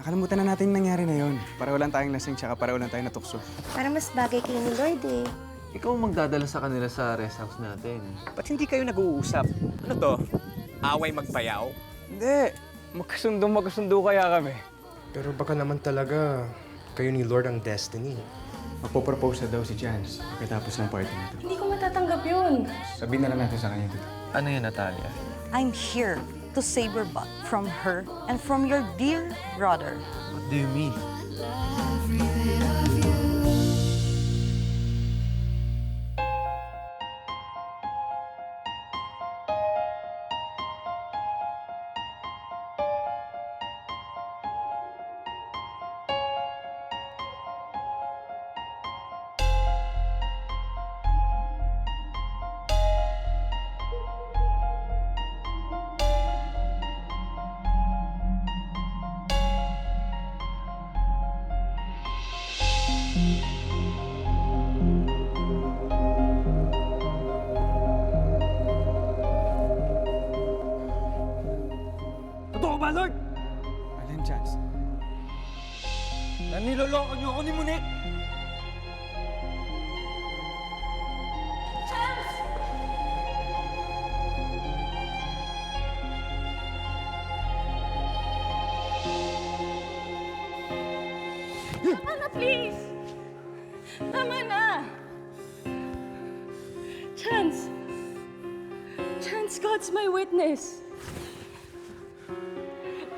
Nakalimutan na natin yung nangyari na yun. Para walang tayong lasing, tsaka para walang tayong natukso. Para mas bagay kay ni Lord eh. Ikaw ang magdadala sa kanila sa rest house natin. Ba't hindi kayo nag-uusap? Ano to? Away magbayaw? Hindi. Magkasundo kaya kami. Pero baka naman talaga kayo ni Lord ang destiny. Magpo-propose na daw si Chance pagkatapos ng party nito. Hindi ko matatanggap yun. Sabihin na lang natin sa kanya dito. Ano yun, Natalia? I'm here to save your butt from her and from your dear brother. What do you mean? Totoo ba, Lord? Alin, Chance? Na niloloko niyo ako ni Monique? Tama na, please! Tama na! Chance! Chance, God's my witness.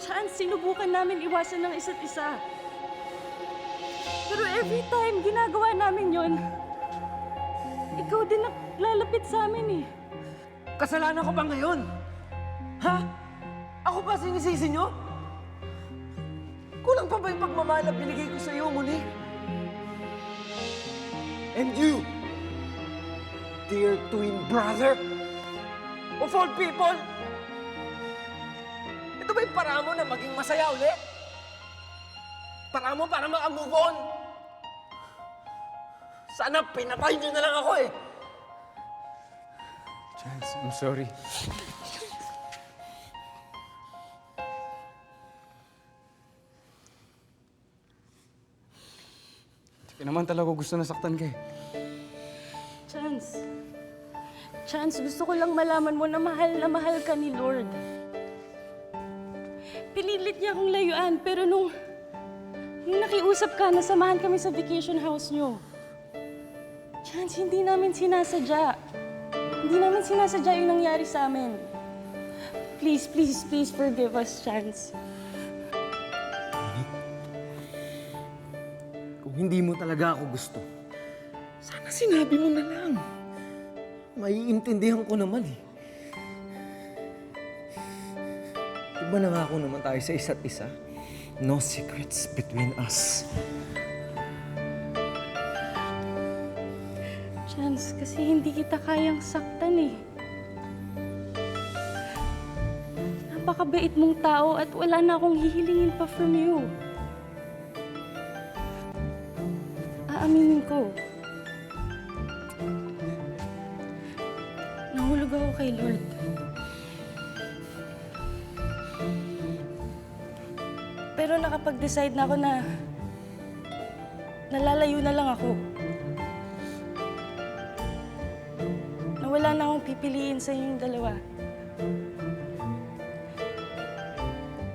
Chance, sinubukan namin iwasan ng isa't isa. Pero every time ginagawa namin yon, ikaw din lalapit sa amin eh. Kasalanan ko ba ngayon? Ha? Ako pa sinisisi niyo? Kulang pa ba yung pagmamahal na binigay ko sa iyo, Monique? And you, dear twin brother of all people, ito ba yung paraan mo na maging masaya ulit? Paraan mo para maka-move on? Sana pinatay niyo na lang ako eh. Chance, I'm sorry. Hindi ka naman talaga gusto na saktan ka eh. Chance. Chance, gusto ko lang malaman mo na mahal ka ni Lord. Pinilit niya akong layuan, pero nung nakiusap ka, nasamahan kami sa vacation house niyo. Chance, hindi namin sinasadya. Hindi namin sinasadya yung nangyari sa amin. Please, please, please forgive us, Chance. Kung hindi mo talaga ako gusto, sana sinabi mo na lang. Maiintindihan ko naman eh. Diba nangako naman tayo sa isa't isa? No secrets between us. Chance, kasi hindi kita kayang saktan eh. Napakabait mong tao at wala na akong hihilingin pa from you. Aaminin ko. Nahulog ako kay Lord. Pero nakapag-decide na ako na nalalayo na lang ako. Na wala na akong pipiliin sa inyong dalawa.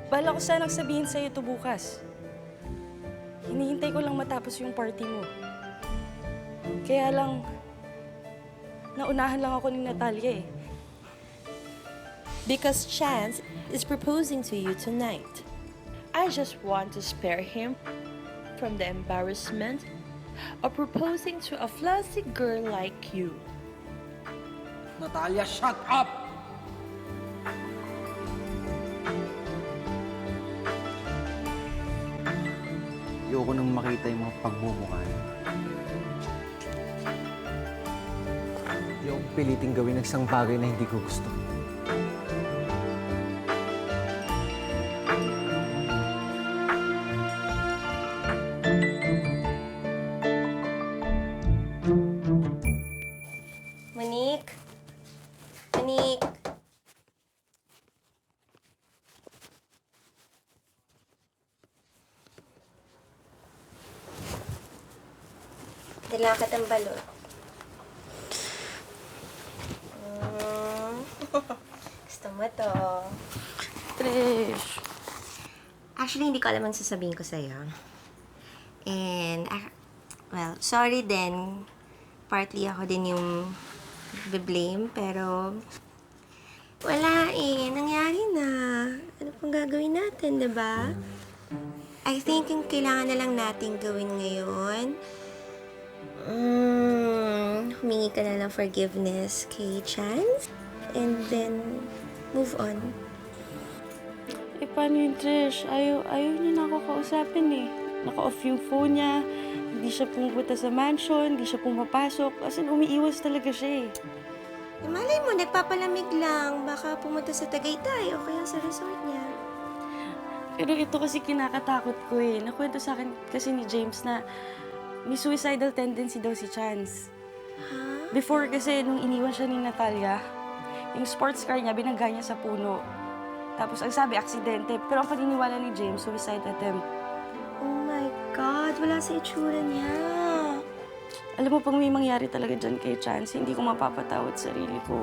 Bala ko sanang sabihin sa'yo ito bukas. Hinihintay ko lang matapos yung party mo. Kaya lang, naunahan lang ako ni Natalia eh. Because Chance is proposing to you tonight. I just want to spare him from the embarrassment of proposing to a flashy girl like you. Natalia, shut up! Ayoko nang makita yung mga pagmumukha niyo. Ayoko piliting gawin ng isang bagay na hindi ko gusto. Monique? Monique? Kailangan ka ng balot. Gusto mo to. Trish. Actually, hindi ko alam ang sasabihin ko sa'yo. And, well, sorry din. Partly ako din yung blame, pero wala eh. Nangyari na. Ano pang gagawin natin, diba? I think yung kailangan na lang natin gawin ngayon, humingi ka na lang forgiveness kay Chance, and then move on. Eh, paano yun, Trish? Ayaw niya na ako kausapin eh. Naka-off yung phone niya. Hindi siya pumupunta sa mansion. Hindi siya pumapasok. As in, umiiwas talaga siya eh. Eh, malay mo, nagpapalamig lang. Baka pumunta sa Tagaytay o kaya sa resort niya. Pero ito kasi kinakatakot ko eh. Nakwento sa akin kasi ni James na may suicidal tendency daw si Chance. Ha? Before kasi, nung iniwan siya ni Natalia, yung sports car niya, binangga niya sa puno. Tapos ang sabi, aksidente. Pero ang paniniwala ni James, suicide attempt. Oh my God, wala sa itsura niya. Alam mo, pag may mangyari talaga dyan kay Chance, hindi ko mapapatawad sarili ko.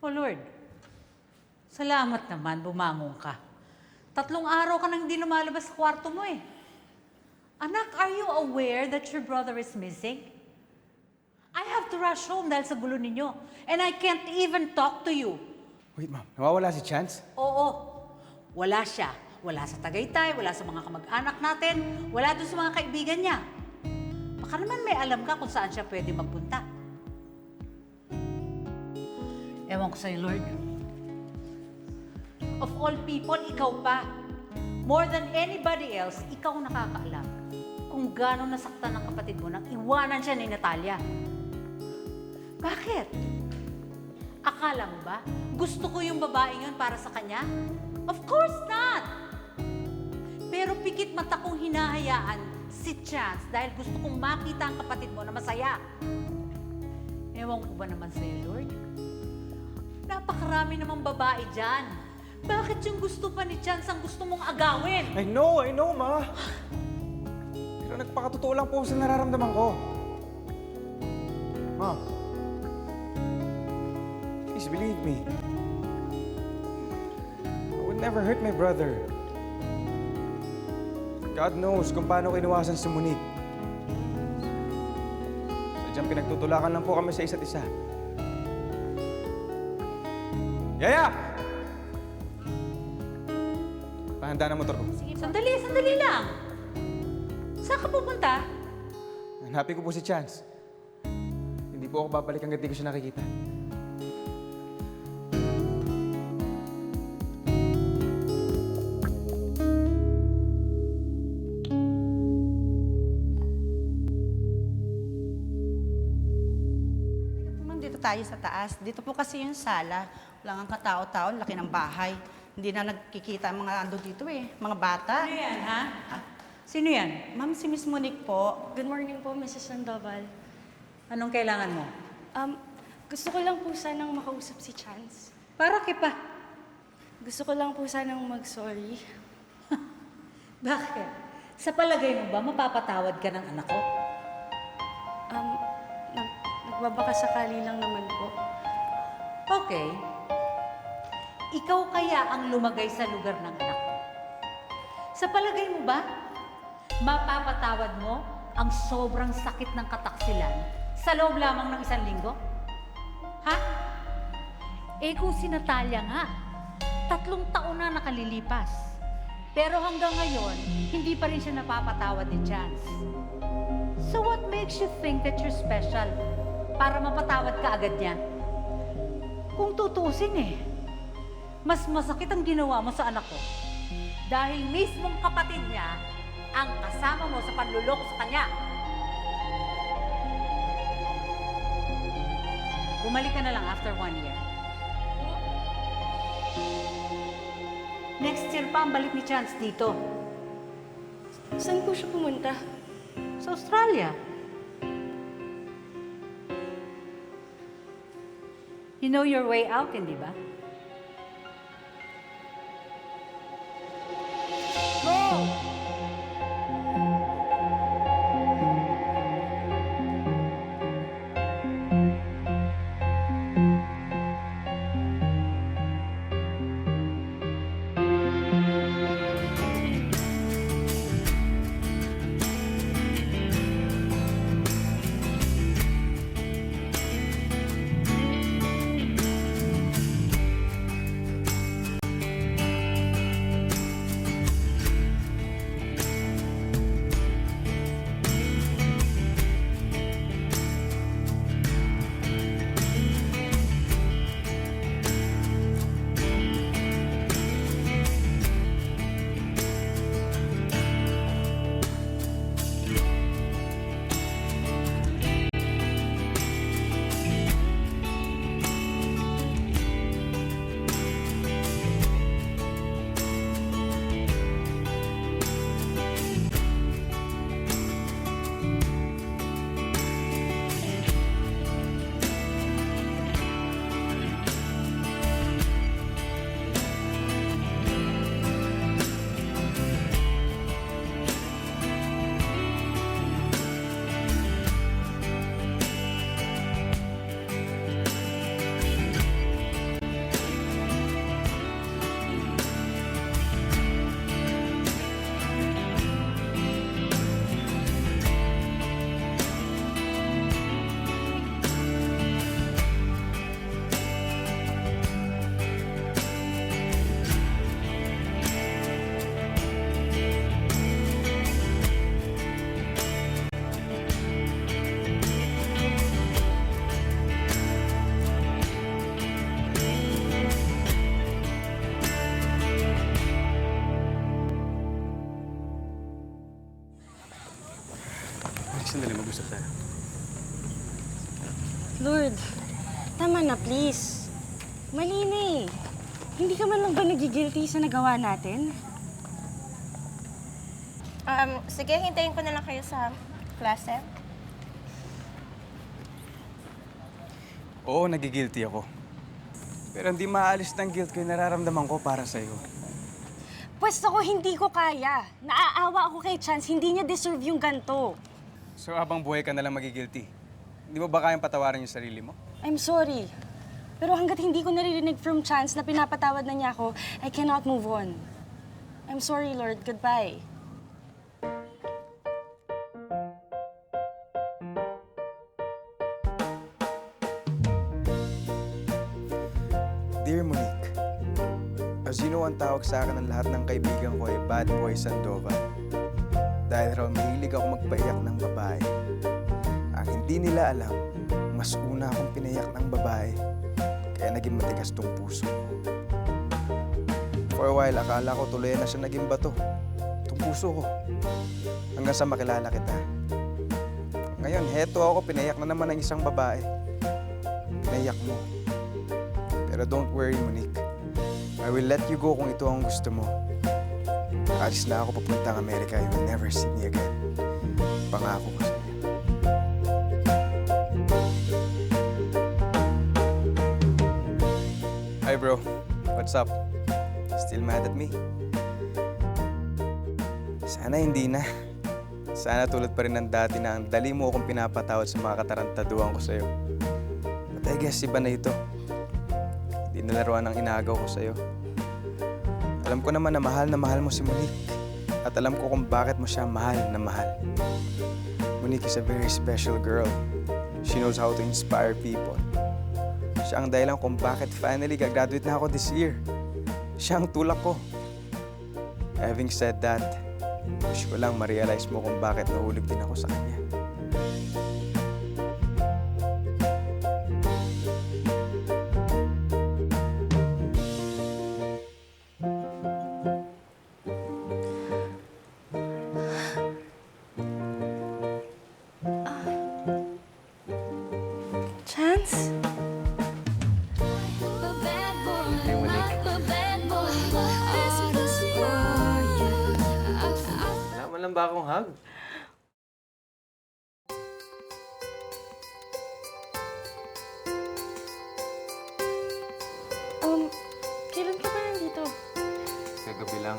Oh Lord, salamat naman, bumangon ka. 3 araw ka nang hindi lumalabas sa kwarto mo eh. Anak, are you aware that your brother is missing? I have to rush home dahil sa gulo ninyo. And I can't even talk to you. Wait, ma'am. Nawawala si Chance? Oo, wala siya. Wala sa Tagaytay, wala sa mga kamag-anak natin, wala doon sa mga kaibigan niya. Baka naman may alam ka kung saan siya pwede magpunta. Ewan ko sa'yo, Lord. Of all people, ikaw pa. More than anybody else, ikaw nakakaalam kung gaano nasaktan ng kapatid mo nang iwanan siya ni Natalia. Bakit? Akala mo ba gusto ko yung babaeng yun para sa kanya? Of course not! Pero pikit mata kong hinahayaan si Chance dahil gusto kong makita ang kapatid mo na masaya. Ewan ko ba naman sa'yo, Lord? Napakarami namang babae dyan. Bakit yung gusto pa ni Chance ang gusto mong agawin? I know, ma. Pero nagpakatotoo lang po sa nararamdaman ko. Ma, please believe me. I would never hurt my brother. God knows kung paano ko iniwasan si Monique. Sadyang pinagtutulakan lang po kami sa isa't isa. Yaya! Pahanda na motor ko. Sandali lang. Saan ka pupunta? Hanapin ko po si Chance. Hindi po ako babalik hanggang di ko siya nakikita. Dito tayo sa taas. Dito po kasi yung sala. Wala nga katao-tao, laki ng bahay. Hindi na nagkikita ang mga ando dito eh. Mga bata. Sino yan, ha? Sino yan? Ma'am, si Miss Monique po. Good morning po, Mrs. Sandoval. Anong kailangan mo? Gusto ko lang po sanang makausap si Chance. Para pa. Gusto ko lang po sanang mag-sorry. Bakit? Sa palagay mo ba, mapapatawad ka ng anak ko? Nagbabaka sakali lang naman po. Okay. Ikaw kaya ang lumagay sa lugar ng anak ko? Sa palagay mo ba, mapapatawad mo ang sobrang sakit ng kataksilan sa loob lamang ng 1 linggo? Ha? Eh kung si Natalia nga, 3 taon na nakalilipas. Pero hanggang ngayon, hindi pa rin siya napapatawad ni Chance. So what makes you think that you're special para mapatawad ka agad niya? Kung tutusin mas masakit ang ginawa mo sa anak ko. Dahil mismong kapatid niya ang kasama mo sa panluloko sa kanya. Bumalik ka na lang after 1 year. Next year pa ang balik ni Chance dito. Saan po siya pumunta? Sa Australia. You know your way out, hindi ba? Sandali, mag-usap tayo. Lord, tama na please. Mali na eh. Hindi ka man lang ba nagigilty sa nagawa natin? Sige, hintayin ko na lang kayo sa klase. Oo, nagigilty ako. Pero hindi maalis ng guilt ko yung nararamdaman ko para sa'yo. Pwesto ko hindi ko kaya. Naaawa ako kay Chance, hindi niya deserve yung ganto. So habang buhay ka na lang magigilty, hindi mo ba kayang patawarin yung sarili mo? I'm sorry. Pero hanggat hindi ko naririnig from Chance na pinapatawad na niya ako, I cannot move on. I'm sorry, Lord. Goodbye. Dear Monique, as you know, ang tawag sa akin ng lahat ng kaibigan ko ay Bad Boy Sandoval. Dahil raw mahilig ako magpaiyak ng babae. Ang hindi nila alam, mas una akong pinaiyak ng babae, kaya naging matigas tong puso ko. For a while, akala ko tuloy na siya naging bato, tong puso ko. Hanggang sa makilala kita. Ngayon, heto ako, pinaiyak na naman ng isang babae. Pinaiyak mo. Pero don't worry, Monique. I will let you go kung ito ang gusto mo. Alis na ako papuntang Amerika. You will never see me again. Pangako ko sa'yo. Hi, bro. What's up? Still mad at me? Sana hindi na. Sana tulad pa rin ng dati na ang dali mo akong pinapatawad sa mga katarantaduhan ko sa'yo. But I guess iba na ito. Hindi na laruan ang inagaw ko sa'yo. Alam ko naman na mahal mo si Monique. At alam ko kung bakit mo siya mahal na mahal. Monique is a very special girl. She knows how to inspire people. Siya ang dahilan kung bakit finally gagraduate na ako this year. Siya ang tulak ko. Having said that, wish ko lang ma-realize mo kung bakit nahulog din ako sa kanya. Chance? Hey, Monique. Wala man lang ba akong hug? Kailan ka ba nandito? Kagabi lang.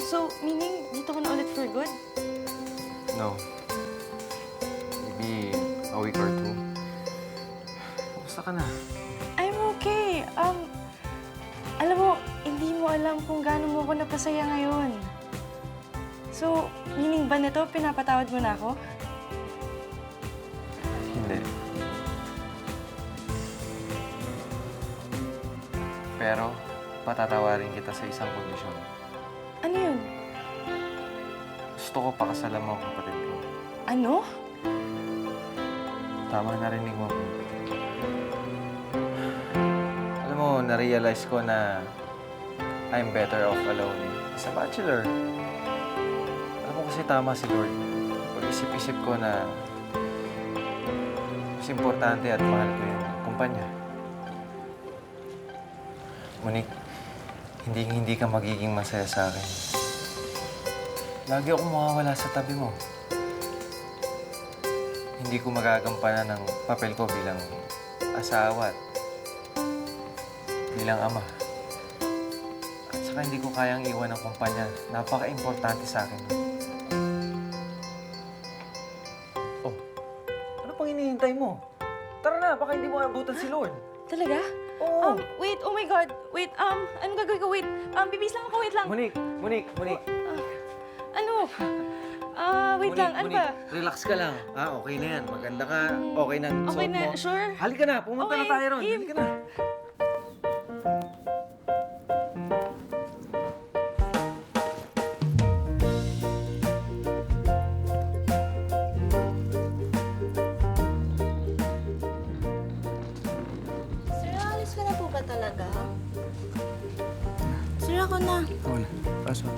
So, meaning, dito ka na ulit for good? No. Maybe a week or two. Basta ka na. I'm okay. Alam mo, hindi mo alam kung gaano mo ako napasaya ngayon. So, meaning ba nito, pinapatawad mo na ako? Hindi. Pero, patatawarin kita sa isang kondisyon. Ano yun? Gusto ko pakasalan mo ang kapatid ko. Ano? Tama narinig mo. Alam mo, na-realize ko na I'm better off alone as a bachelor. Alam mo kasi tama si Lord. Pag-isip-isip ko na mas importante at mahal ko yung kumpanya. Monique, hindi ka magiging masaya sa akin. Lagi akong mawawala sa tabi mo. Hindi ko magagampanan ng papel ko bilang asawa at bilang ama. At saka hindi ko kayang iwan ang kumpanya. Napaka-importante sa akin. Oh, ano pang hinihintay mo? Tara na, baka hindi mo abutan si Lord. Talaga? Oo. Wait, oh my God. Wait, anong gagawin ko? Wait, bibis lang ako, wait lang. Monique. Ano? Wait lang, ano ba? Relax ka lang. Okay na yan. Maganda ka. Okay na ang Okay suot na, mo. sure? Halika na, pumunta na Okay, tayo ron. Kim. Halika na. Sir, alis ka na po ba talaga? Sir, ako na. Ako na. Pasok.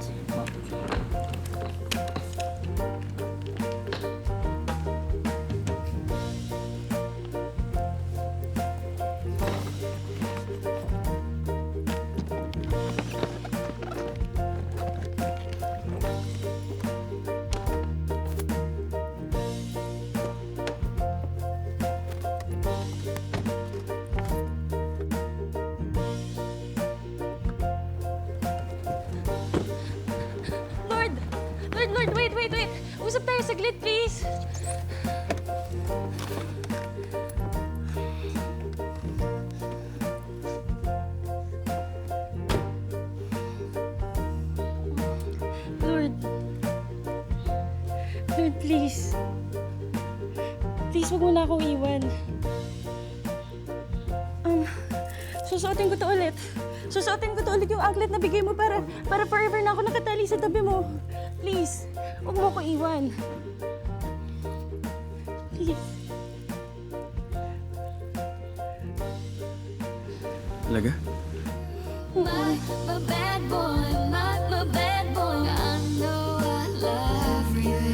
Lord, wait. Usap tayo saglit, please. Lord, please. Please, huwag mo na akong iwan. Susuotin ko to ulit. Susuotin ko to ulit yung anklet na bigay mo para forever na ako nakatali sa tabi mo. Please, huwag mo ko iwan. Please. Talaga? My bad boy, my bad boy. I know I love you.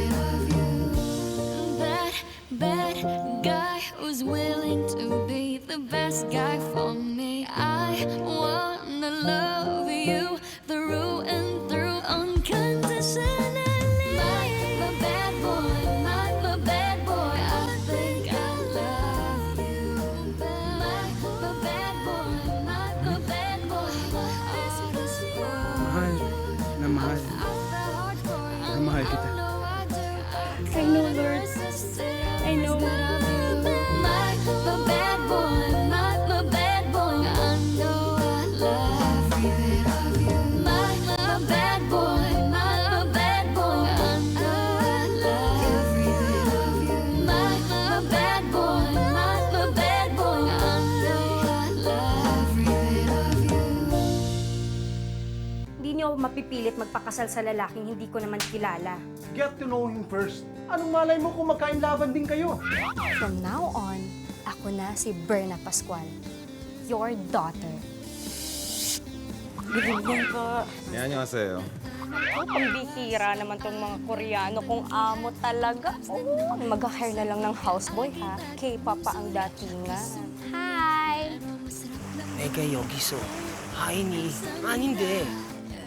Bad guy who's willing to be the best guy for me. I wanna love you through and through unconditionally. My bad boy, my bad boy. I think I love you. My bad boy, my bad boy. Mahal. Na mahal. Na mahal kita. I know, Lord. I know. My bad boy, my bad boy. I know I love you. mapipilit magpakasal sa lalaking hindi ko naman kilala. Get to know him first. Anong malay mo kung magkainlaban din kayo? From now on, ako na si Berna Pascual, your daughter. Good evening po. 안녕하세요. Oh, pambihira naman tong mga Koreano kung amo talaga. Oh, mag-hire na lang ng houseboy ha. K-pop pa ang datingan. Hi! 내가 여기서 하인이 아닌데.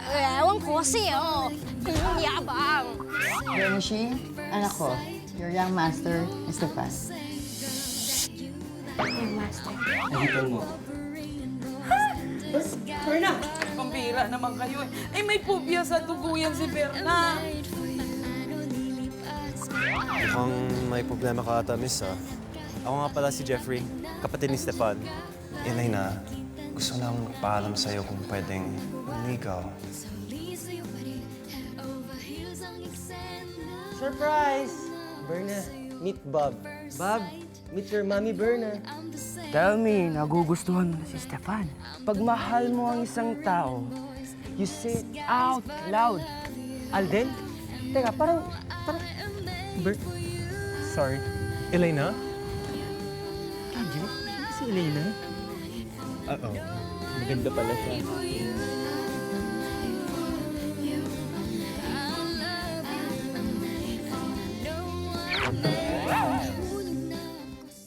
Ewan ko sa'yo. Yabang! Bernishi, anak ko, your young master, Mr. Paz. Yung master. Nagitan mo. Berna, pambira naman kayo eh. May pubya sa dugo yan si Berna. Mukhang may problema ka ata, miss, ah. Ako nga pala si Jeffrey, kapatid ni Stefan. Inay na, gusto lang paalam sa'yo kung pwedeng manligaw. Surprise! Berna, meet Bob. Bob, meet your mommy Berna. Tell me, nagugustuhan mo na si Stefan. Pag mahal mo ang isang tao, you say it out loud. Alden? Teka, parang... Sorry. Elena? Si Elena? Uh-oh. Maganda pala siya.